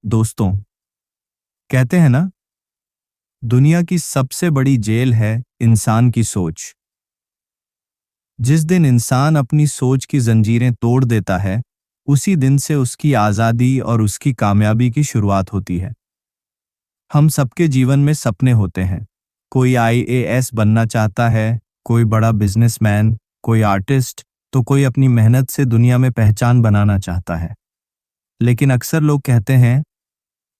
दोस्तों, कहते हैं ना, दुनिया की सबसे बड़ी जेल है इंसान की सोच। जिस दिन इंसान अपनी सोच की जंजीरें तोड़ देता है, उसी दिन से उसकी आज़ादी और उसकी कामयाबी की शुरुआत होती है। हम सबके जीवन में सपने होते हैं। कोई आईएएस बनना चाहता है, कोई बड़ा बिजनेसमैन, कोई आर्टिस्ट, तो कोई अपनी मेहनत से दुनिया में पहचान बनाना चाहता है। लेकिन अक्सर लोग कहते हैं,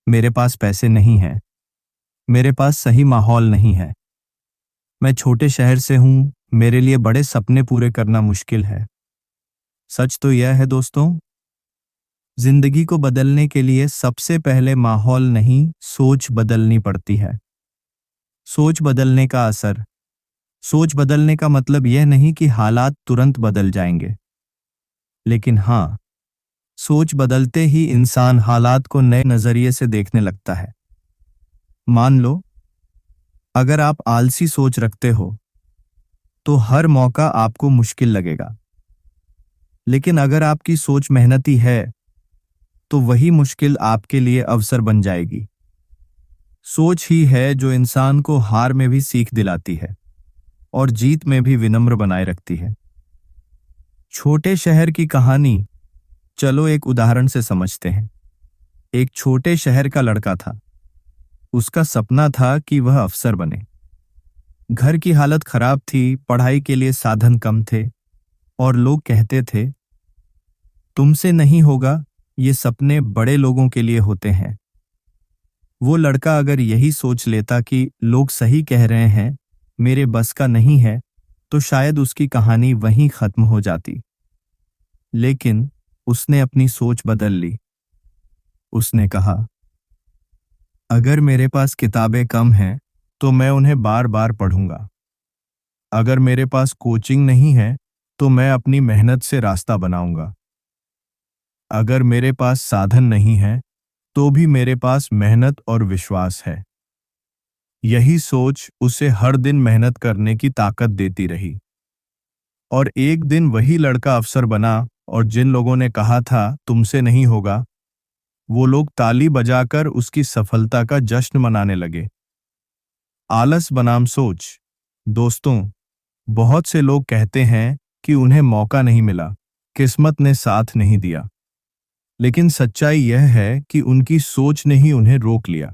मेरे पास पैसे नहीं हैं, मेरे पास सही माहौल नहीं है, मैं छोटे शहर से हूं, मेरे लिए बड़े सपने पूरे करना मुश्किल है। सच तो यह है दोस्तों, जिंदगी को बदलने के लिए सबसे पहले माहौल नहीं, सोच बदलनी पड़ती है। सोच बदलने का असर। सोच बदलने का मतलब यह नहीं कि हालात तुरंत बदल जाएंगे, लेकिन हाँ, सोच बदलते ही इंसान हालात को नए नजरिए से देखने लगता है। मान लो, अगर आप आलसी सोच रखते हो, तो हर मौका आपको मुश्किल लगेगा। लेकिन अगर आपकी सोच मेहनती है, तो वही मुश्किल आपके लिए अवसर बन जाएगी। सोच ही है जो इंसान को हार में भी सीख दिलाती है और जीत में भी विनम्र बनाए रखती है। छोटे शहर की कहानी, चलो एक उदाहरण से समझते हैं। एक छोटे शहर का लड़का था। उसका सपना था कि वह अफसर बने। घर की हालत खराब थी, पढ़ाई के लिए साधन कम थे और लोग कहते थे, तुमसे नहीं होगा, ये सपने बड़े लोगों के लिए होते हैं। वो लड़का अगर यही सोच लेता कि लोग सही कह रहे हैं, मेरे बस का नहीं है, तो शायद उसकी कहानी वहीं खत्म हो जाती। लेकिन उसने अपनी सोच बदल ली। उसने कहा, अगर मेरे पास किताबें कम हैं, तो मैं उन्हें बार बार पढ़ूंगा। अगर मेरे पास कोचिंग नहीं है, तो मैं अपनी मेहनत से रास्ता बनाऊंगा। अगर मेरे पास साधन नहीं है, तो भी मेरे पास मेहनत और विश्वास है। यही सोच उसे हर दिन मेहनत करने की ताकत देती रही। और एक दिन वही लड़का अफसर बना और जिन लोगों ने कहा था तुमसे नहीं होगा, वो लोग ताली बजाकर उसकी सफलता का जश्न मनाने लगे। आलस बनाम सोच। दोस्तों, बहुत से लोग कहते हैं कि उन्हें मौका नहीं मिला, किस्मत ने साथ नहीं दिया। लेकिन सच्चाई यह है कि उनकी सोच ने ही उन्हें रोक लिया।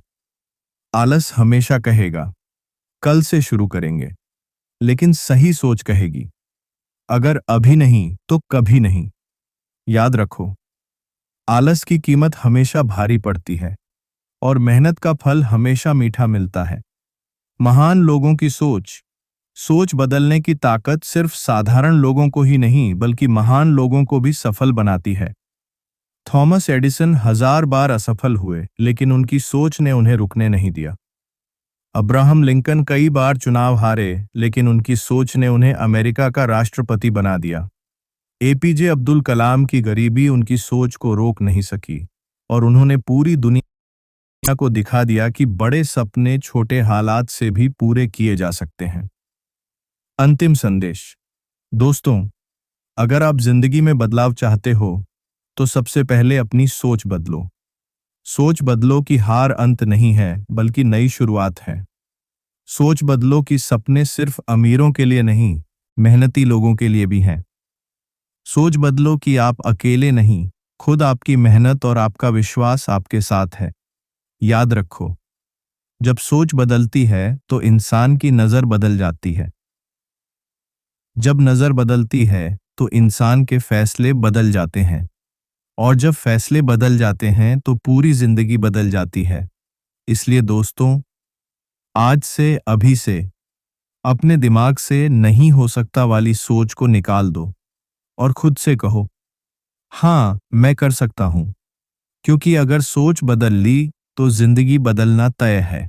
आलस हमेशा कहेगा, कल से शुरू करेंगे, लेकिन सही सोच कहेगी, अगर अभी नहीं तो कभी नहीं। याद रखो, आलस की कीमत हमेशा भारी पड़ती है और मेहनत का फल हमेशा मीठा मिलता है। महान लोगों की सोच। सोच बदलने की ताकत सिर्फ साधारण लोगों को ही नहीं, बल्कि महान लोगों को भी सफल बनाती है। थॉमस एडिसन 1000 बार असफल हुए, लेकिन उनकी सोच ने उन्हें रुकने नहीं दिया। अब्राहम लिंकन कई बार चुनाव हारे, लेकिन उनकी सोच ने उन्हें अमेरिका का राष्ट्रपति बना दिया। एपीजे अब्दुल कलाम की गरीबी उनकी सोच को रोक नहीं सकी और उन्होंने पूरी दुनिया को दिखा दिया कि बड़े सपने छोटे हालात से भी पूरे किए जा सकते हैं। अंतिम संदेश। दोस्तों, अगर आप जिंदगी में बदलाव चाहते हो, तो सबसे पहले अपनी सोच बदलो। सोच बदलो कि हार अंत नहीं है, बल्कि नई शुरुआत है। सोच बदलो कि सपने सिर्फ अमीरों के लिए नहीं, मेहनती लोगों के लिए भी हैं। सोच बदलो कि आप अकेले नहीं, खुद आपकी मेहनत और आपका विश्वास आपके साथ है। याद रखो, जब सोच बदलती है तो इंसान की नजर बदल जाती है। जब नजर बदलती है तो इंसान के फैसले बदल जाते हैं और जब फैसले बदल जाते हैं तो पूरी जिंदगी बदल जाती है। इसलिए दोस्तों, आज से, अभी से अपने दिमाग से नहीं हो सकता वाली सोच को निकाल दो और खुद से कहो, हाँ, मैं कर सकता हूं। क्योंकि अगर सोच बदल ली तो जिंदगी बदलना तय है।